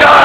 4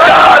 4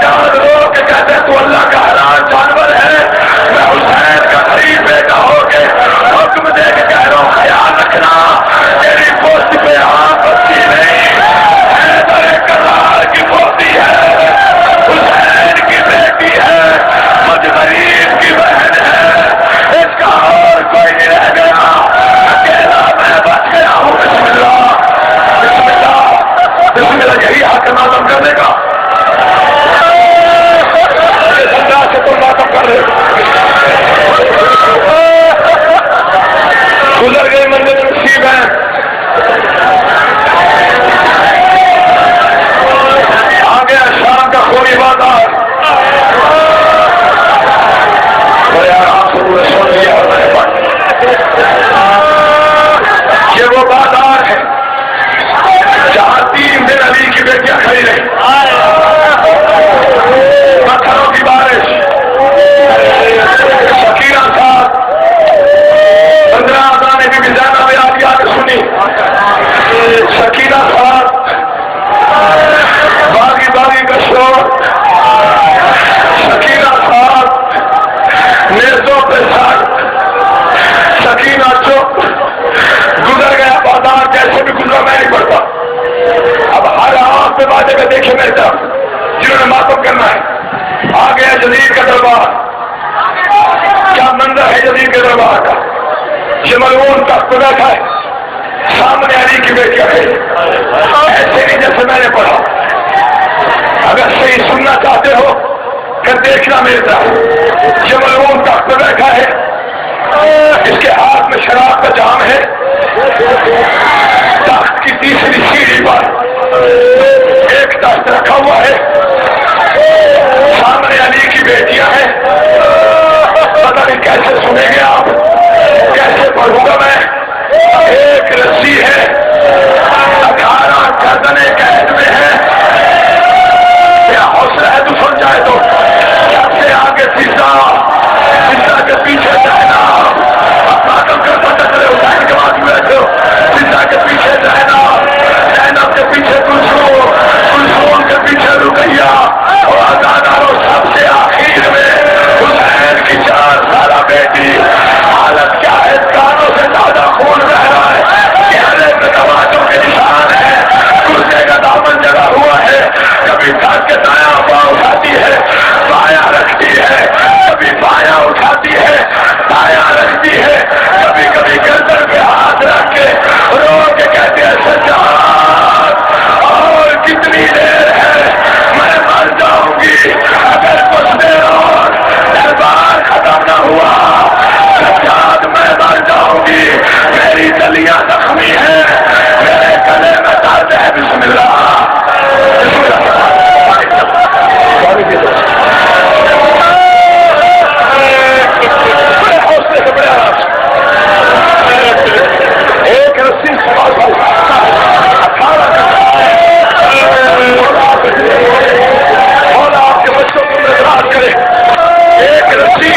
سجاد لوگ کہتے تو اللہ کا حلال جانور ہے، میں حسین کا غریب بیٹا ہو کے حکم دے کے کہہ رہا ہوں خیال رکھنا تیری پوسٹ پہ آنکھ بچی نہیں، حیدر کرار کی پوتی ہے، حسین کی بیٹی ہے، مجھ غریب کی بہن ہے، اس کا اور کوئی نہیں رہ گیا، اکیلا میں بچ گیا ہوں۔ بسم اللہ بسم اللہ بسم اللہ، یہی حق معلوم کرنے کا سے تم ماتم کر رہے گزر گئی منزل نصیب ہے، آ گیا شام کا خونی بازار، سن لیا یہ وہ بازار ہے جہاں 3 دن علی کی بیٹیاں کھڑی رہی، پتھروں کی بارش، شکیرہ صاحب 15 آزانے بھی زیادہ میں آپ یاد سنی، شکیرہ صاحب باغی باغی کا شور، شکیرہ صاحب نیزوں پہ ساتھ، سکینہ چپ، گزر گیا بازار جیسے بھی گزرا میں نہیں پڑتا، اب ہر آنکھ پہ باتیں میں دیکھے میرے طرف جنہوں نے ماتم کرنا ہے، آ گیا جدید کا دربار، کیا منظر ہے جدید کے دربار کا، یہ ملعون تخت پہ بیٹھا ہے، سامنے علی کی بیٹیاں ہے، ایسے نہیں جیسے میں نے پڑھا، اگر صحیح سننا چاہتے ہو پھر دیکھنا میرے طرف، یہ ملعون تخت پہ بیٹھا ہے، اس کے ہاتھ میں شراب کا جام ہے، تخت کی تیسری سیڑھی پر ایک تخت رکھا ہوا ہے، سامنے علی کی بیٹیاں ہیں، پتہ نہیں کیسے سنیں گے آپ، کیسے پڑھوں گا میں، ایک رسی ہے، 18 گردنیں قید میں ہے، کیا حوصلہ ہے تو سن جائے تو، سب سے آگے سیدھا کے پیچھے جائنا، اپنا کم کر پتہ چلے حسین کے بعد میں بیٹھے ہو، سیدھا کے پیچھے جائنا، زینب کے پیچھے کلثوم کے پیچھے رقیہ، اور آزاداروں سب سے آخر میں حسین کی 4 سالہ بیٹی، حالت کیا ہے، کانوں سے زیادہ خون بہ رہا ہے، چہرے پہ تماچوں کے نشان ہے، کرسے کا دامن جگہ ہوا ہے، کبھی تھک کے دایاں پاؤں اٹھاتی ہے، بایاں رکھتی ہے، کبھی بایاں اٹھاتی ہے، دایاں رکھتی ہے، کبھی کبھی گردن پہ ہاتھ رکھ کے رو کے کہتے ہیں سجاد اور کتنی دیر ہے، میں مر جاؤں گی اگر کچھ دیر اور دربار ختم نہ ہوا، سجاد میں مر جاؤں گی، میری گلیاں زخمی ہیں، میرے گلے میں درد ہے، بسم اللہ بسم اللہ بڑے حوصلے سے بڑے آرام سے ایک رسی سوال 18 مولا آپ کے بچوں کو نظراز کرے، ایک رسی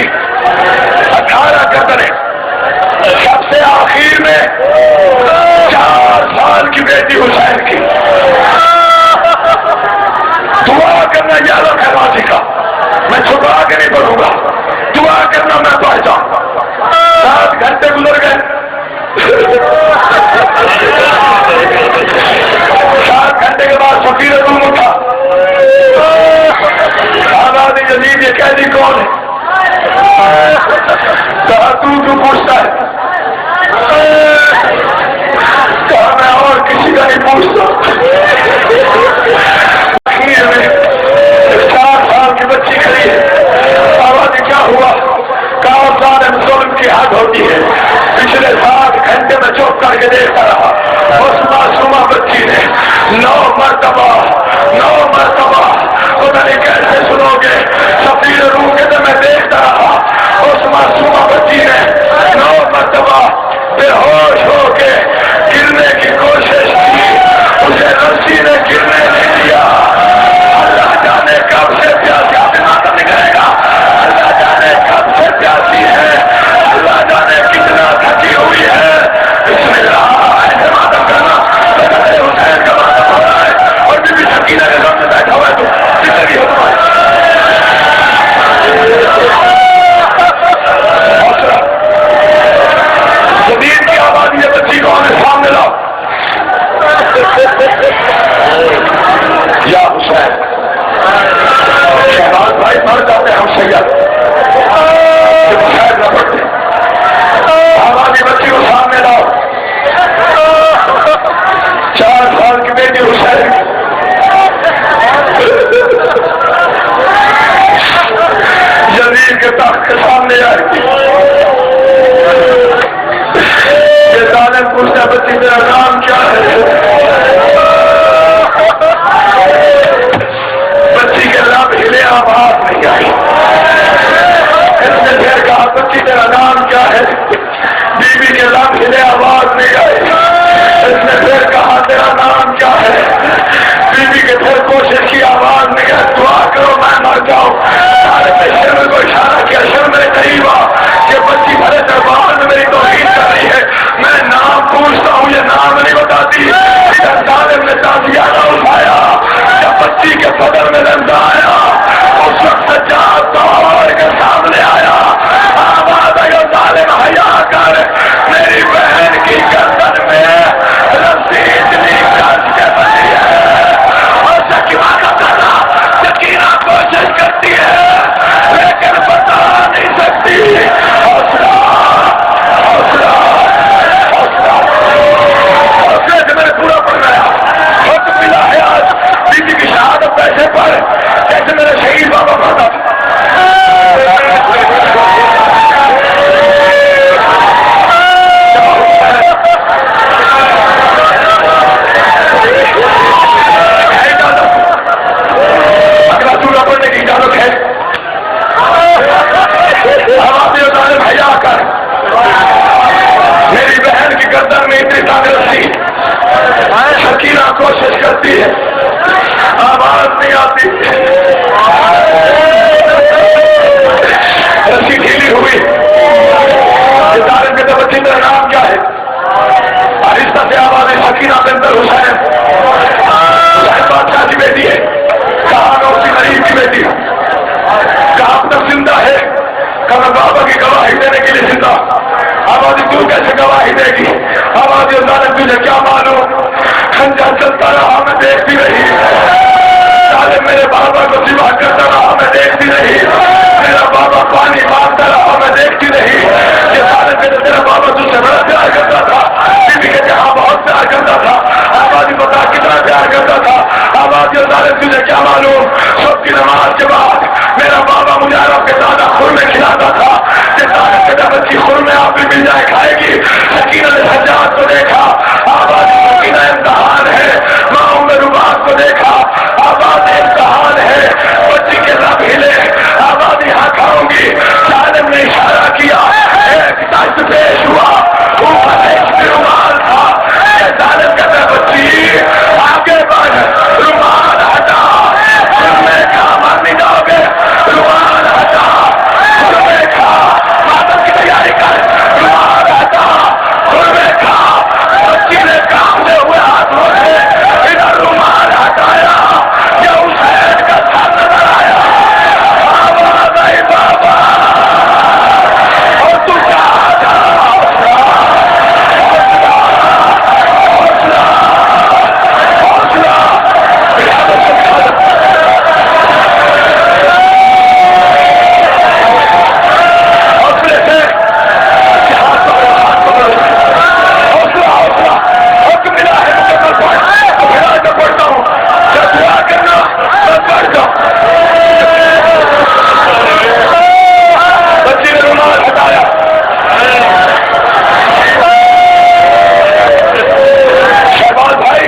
18 قدر، سب سے آخر میں 4 سال کی بیٹی حسین کی، دعا کرنا یاد ہے ماضی کا، میں چھپا کے نہیں پڑھوں گا، دعا کرنا میں پڑھ جاؤں گا، 7 گھنٹے گزر گئے، 7 گھنٹے کے بعد فقیر روم اٹھا، آزاد جدید یہ قیدی کون ہے، کہا تو پوچھتا ہے، کہا میں اور کسی کا نہیں پوچھتا، اخیر میں 4 سال کی بچی کھڑی ہے، آواز کیا ہوا، کہا ظالم ظلم کی حد ہوتی ہے، پچھلے 7 گھنٹے میں چوک کر کے دیکھتا رہا، اس معصومہ بچی نے 9 مرتبہ پتہ نہیں کیسے سنو گے، سفیر روح کے تو میں دیکھتا رہا، اس معصومہ بچی نے 9 مرتبہ بے ہوش ہو کے گرنے کی کوشش کی، اسے رسی نے گرنے نہیں دیا، اللہ جانے کب سے پیاسی آپ ماتم نکلے گا، اللہ جانے کب سے پیاسی ہے، اللہ جانے کتنا تھکی ہوئی ہے، بسم اللہ ایسے ماتم کرنا، حسین کا ماتم ہو رہا ہے، اور بی بی سکینہ کے سامنے بیٹھا ہوا ہے تو زندگی ہو تمہاری فجر میں زندہ آیا، اس وقت سجاد توڑ کے سامنے آیا، آواز آئی ظالم حیا کر، میری بہن کی گردن میں رسی اتنی کس کے بنی ہے، اور سکینہ کا کرنا، سکینہ کوشش کرتی ہے لیکن بتا نہیں سکتی، حوصلہ حوصلہ حوصلہ حوصلے سے میں نے پورا پڑھ گیا، حکم ملا ہے آج بی بی کی شہادت پیسے پر جیسے میرے شہید بابا پڑھتا تھا۔ اگلا سورہ پڑھنے کی اجازت ہے؟ ظالم حیا کر، میری بہن کی گردن میں اتنی طاقت رسی، سکینہ کوشش کرتی ہے، آواز نہیں آتی، رسی ڈھیلی ہوئی، ظالم کے بچی کا نام کیا ہے؟ آہستہ سے آواز ہے، سکینہ بنت حسین، حسین بادشاہ کی بیٹی ہے، کہاں میں اسی غریب کی بیٹی ہوں، کہاں اب تک زندہ ہے، کہاں بابا کی گواہی دینے کے لیے زندہ، آبادی تو کیسے گواہی دے گی؟ آبادی ظالم تجھے کیا معلوم، خنجر چلتا رہا میں دیکھتی رہی، ظالم میرے بابا کو سوا کرتا رہا میں دیکھتی رہی، میرا بابا پانی مانگتا رہا میں دیکھتی رہی، یہ ظالم کہتے تیرا بابا تجھ سے بڑا پیار کرتا تھا، بی بی کے جہاں بہت پیار کرتا تھا، آبادی بتا کتنا پیار کرتا تھا، آبادی ظالم تجھے کیا معلوم، صبح کی نماز کے بعد میرا بابا مجھے عرب کے دادا خورمے کھلاتا تھا، کہ ظالم کے جب بچی خورمے آپ بھی مل جائے کھائے گی، سکینہ نے حجاج کو دیکھا، آبادی سکینہ امتحان ہے، ماں ام رباط کو دیکھا، آبادی امتحان ہے، بچی کے رب ہلے، آبادی ہاں کھاؤں گی، ظالم نے اشارہ کیا، ایک دست پیش ہوا، اوپر ایک رومال تھا، یہ ظالم کہتا ہے بچی آگے بڑھ، رومال ہٹا، خورمے کھا مر نہیں جاؤ گے، رومال ہٹا، خورمے کھا، ماتم کی تیاری کر، رومال ہٹا، خورمے کھا، بچی نے کانپتے ہوئے ہاتھوں سے ادھر رومال ہٹایا، یہ حسین کا سر نظر آیا، آواز آئی بابا، اور تو کہاں جا حوصلہ حوصلہ حوصلہ حوصلے سے ہاتھ پکڑو، حوصلہ حوصلہ، حکم ملا ہے مکمل پڑھ، تو پھر آج میں پڑھتا ہوں، جب دعا کرنا میں پڑھ جاؤں، بچی نے رومال ہٹایا، شہباز بھائی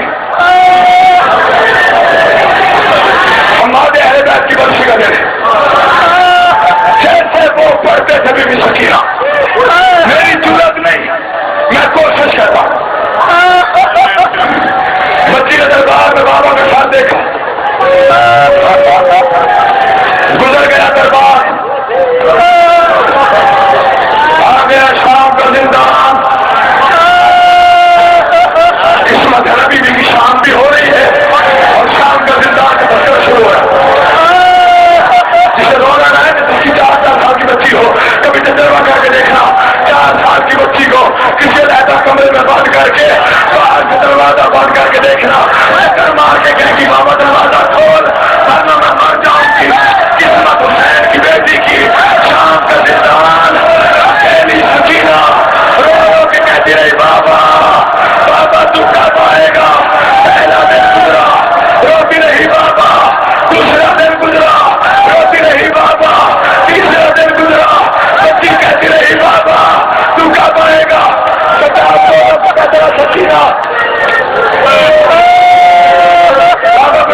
ہمارے اہل بیت کی برسی کا دن، جیسے وہ پڑھتے تھے بی بی سکینہ، میری ضرورت نہیں، میں کوشش کرتا ہوں، بچی نے دربار میں بابا کے ساتھ دیکھا، گزر گیا دربار، آ گیا شام کا زندان، قسمت ہے نبی کی شام بھی ہو رہی ہے اور شام کا زندان کا مسئلہ شروع ہو رہا ہے، جسے رونا نہ ہے جس کی 4 سال کی بچی ہو، کبھی تجربہ کر کے دیکھنا، 4 سال کی بچی کو کسی علیحدہ کمرے میں بند کر کے باہر سے دروازہ بند کر کے دیکھنا، چکر مار کے کہے گی بابا دروازہ کھول ورنہ میں مر جاؤں گی، قسمت حسین کی بیٹی کی، شام کا زندان، اکیلی سکینہ رو رو کے کہتی رہی بابا بابا تو کب آئے گا، پہلا دن گزرا روتی رہی بابا، دوسرا دن گزرا روتی رہی بابا، تیسرا دن گزرا بچی کہتی رہی بابا تو کب آئے گا، سکینہ بابا کو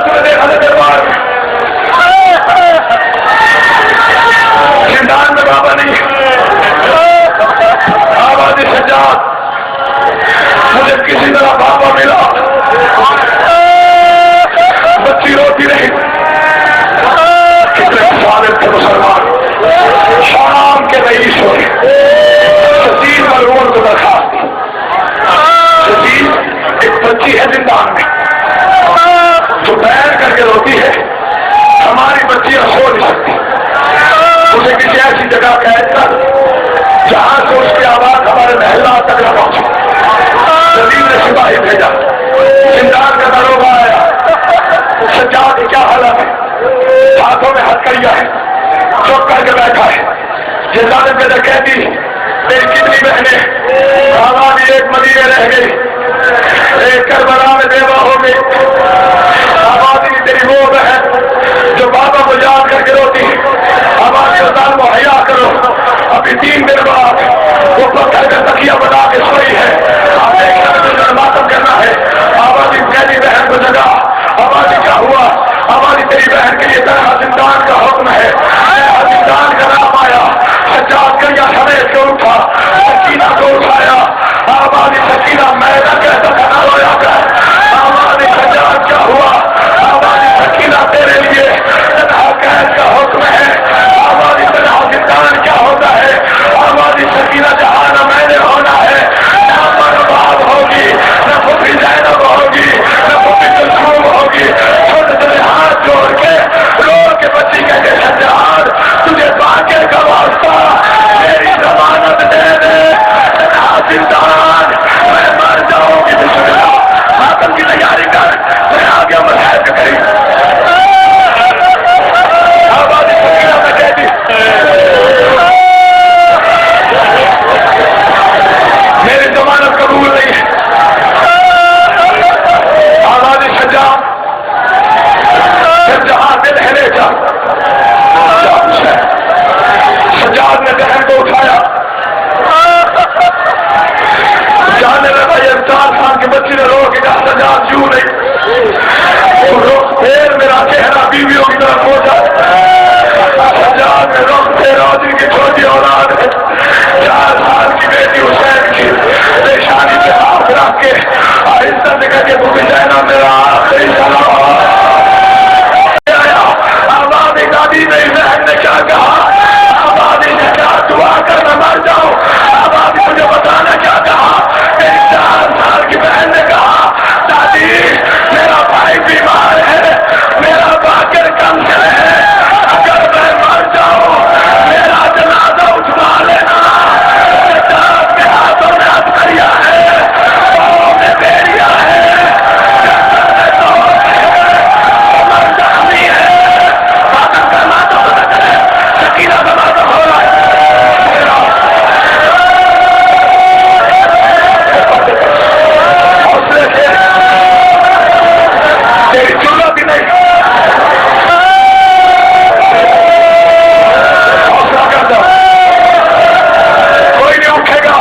بچیاں سو نہیں سکتی. اسے کسی ایسی جگہ قید کر جہاں سے اس کی آواز ہمارے محلات تک نہ پہنچے. زمین نے سپاہی بھیجا, زندان کا داروغہ آیا. سجاد کی کیا حالت ہے, ہاتھوں میں ہتھکڑیاں ہے, چپ کر کے بیٹھا ہے. یہ ظالم کے ڈکیتی میری کتنی بہنیں آبادی ایک مدینے رہ گئی, ایک کربلا میں بیوہ ہو گئی. آبادی تیری وہ بہن جو بابا کو یاد کر کے روتی, آبادی کو مہیا کرو. ابھی 3 دن بعد وہ پتھر کا تکیہ بنا کے سوئی ہے. آپ ایک ماتم کرنا ہے. آبادی پہلی بہن کو جگا. آبادی کیا ہوا؟ آبادی تیری بہن کے لیے طرح زندان کا حکم ہے. زندان کا نام آیا. سجاد کریا سمیت کے اٹھا, سکینہ کو اٹھایا. آبادی سکینہ میدہ کہتا کھانا رویا کر. آبادی سجاد کیا ہوا؟ آبادی سکینہ تیرے لیے تنہا قید کا حکم ہے. آبادی تنہا زندان کیا ہوتا ہے؟ آبادی سکینہ جہاں نہ میں نے ہونا ہے, نہ برباد ہوگی, نہ پھوپھی زینب ہوگی, نہ پھوپھی کلثوم ہوگی. چھوٹے چھوٹے ہاتھ جوڑ کے رو کے بچی کہتے سجاد تجھے باقی کا واسطہ میری ضمانت دے دے. تنہا زندان میں مر جاؤں گی. بسم اللہ, ماتم کی تیاری کر, میں آگے مرحب کری. آبادی سکینہ میں کہتی میری ضمانت قبول نہیں ہے. آبادی سجاد پھر جہاں دل ہلے جا. سجاد نے بہن کو اٹھایا, جانے لگا. یہ 4 سال کی بچی نے رو کے کہا سجاد یوں نہیں, پھر میرا چہرہ بیویوں کی طرف ہو جائے. سجاد نے رخ پھیرا, جن کی چھوٹی اولاد ہے 4 سال کی بیٹی حسین کی پیشانی پہ ہاتھ رکھ کے آہستہ سے کہہ کے بھوپی زینب میرا آخری سلام. آبادی دادی میری بہن نے کیا کہا؟ آبادی نے کہا دعا کر میں مر جاؤں. آبادی مجھے بتانا کیا کہا؟ میری 4 سال کی بہن نے کہا دادی میرا بھائی بیمار ہے, میرا باقر کمزور ہے, اگر میں مر جاؤں میرا جنازہ اٹھوا لینا. سجاد کے ہاتھوں میں ہتھکڑیاں ہے, پاؤں میں بیڑیاں ہے, گردن میں توپ ہے, کمر زخمی ہے. ماتم کا ماتم پتہ چلے, سکینہ کا ماتم ہو رہا ہے. حوصلے سے تیری ضرورت ہی نہیں. حوصلہ کر دو, کوئی نہیں اٹھے گا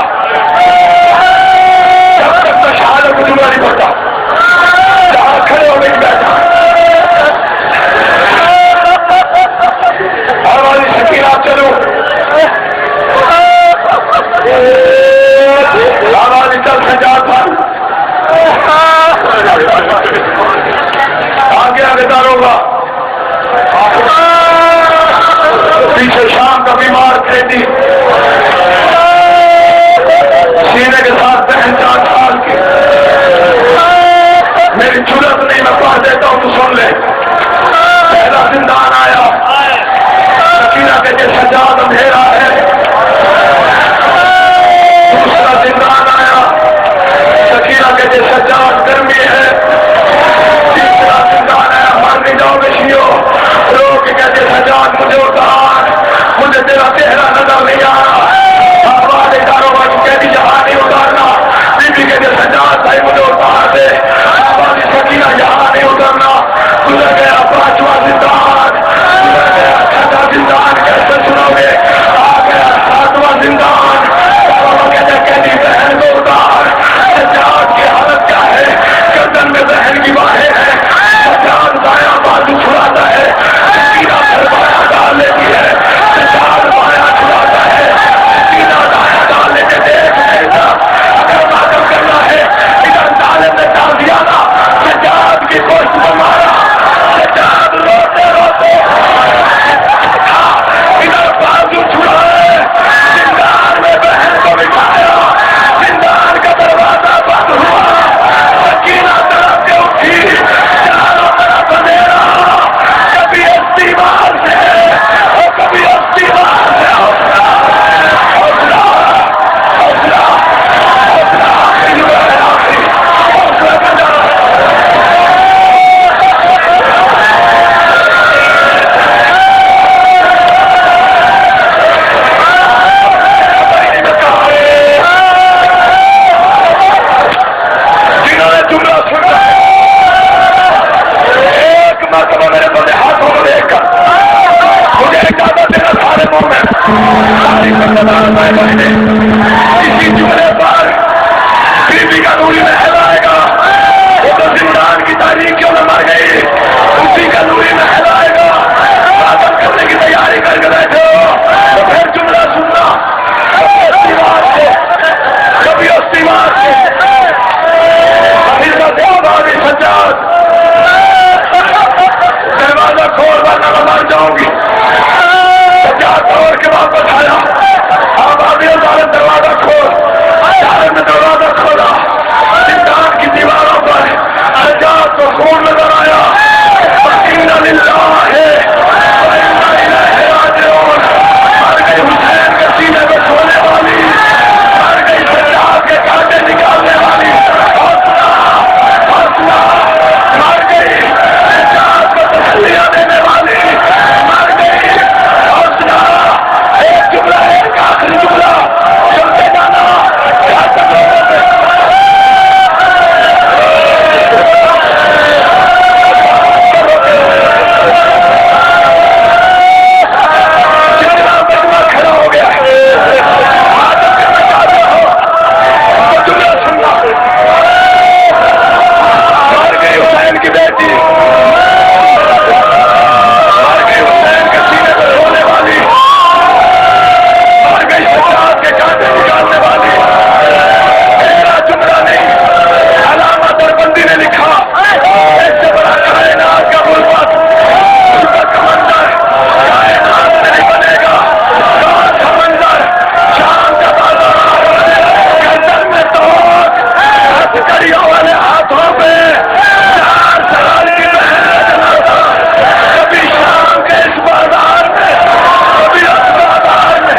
جب تک میں شہادت کو جملہ نہیں پڑتا. جہاں کھڑے ہو نہیں بیٹھا. آبادی سکینہ چلو. آبادی چل سجاد پر آگے آگے داروغہ. پیچھے شام کا بیمار کھیتی سینے کے ساتھ بہن 4 سال کی. میری ضرورت نہیں, میں پڑھ دیتا ہوں تو سن لے. پہلا زندان آیا, سکینہ کے جیسے سجاد اندھیرا ہے. دوسرا زندان آیا, سکینہ کے جیسے سجاد گرمی ہے. تیسرا زندان آیا, مان نہیں جاؤ گے شیو, رو کے کہتے سجاد مجھے اتار, مجھے تیرا چہرہ نظر نہیں آ رہا. آباد اداروں کو کہتی جہاں نہیں اتارنا. مرتبہ میرے بندے ہاتھوں کو دیکھ کر مجھے اجازت دینا سارے مومن ساری اسی جملے پر بیوی کا نوری محل آئے گا. وہ تو زندان کی تاریخیوں میں مر گئی, اسی کا نوری محل آئے گا. عبادت کرنے کی تیاری کر کے بیٹھے ہو تو پھر جملہ سننا کبھی استعمال سے حضرت آبادی سجاد دروازہ کھول ورنہ میں مر جاؤں گی. سجاد توڑ کے واپس آیا. آبادی عدالت دروازہ کھول. عدالت نے دروازہ کھولا. زندان کی دیواروں پر سجاد کو خون نظر آیا. اِنَّ لِلَّهِ وَإِنَّا إِلَيْهِ رَاجِعُونَ. مر گئی حسین کے سینے میں سونے والی, مر گئی سجاد کے کانٹے نکالنے والی. حوصلہ مر گئی سجاد کو تسلیاں دینے والی, مر گئی حوصلہ. ایک جملہ, ایک آخری جملہ سنتے جانا. کیا جتنا مجمع کھڑا ہو گیا ہے عادت کرنا چاہتے ہو تو جملہ سننا. مر گئی حسین کی بیٹی, مر گئی حسین کے سینے پر رونے والی, مر گئی سجاد کے کانٹے نکالنے والی. میرا جملہ نہیں, علامہ دربندی نے لکھا اس سے بڑا کائنات کا غربت غربت کا منظر کائنات میں نہیں بنے گا. کون سا منظر؟ شام کا بازار, گردن میں توق, ہتھکڑیوں والے ہاتھوں پہ 4 سال کی بہن جنازہ. کبھی شام کے اس بازار میں, کبھی اس بازار میں.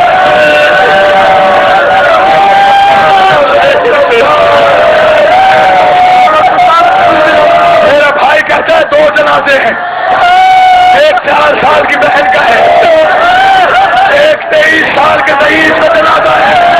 میرا بھائی کہتا ہے 2 جنازے ہیں. ایک 4 سال کی بہن کا ہے, ایک 23 سال کے ضعیف کا جنازہ ہے.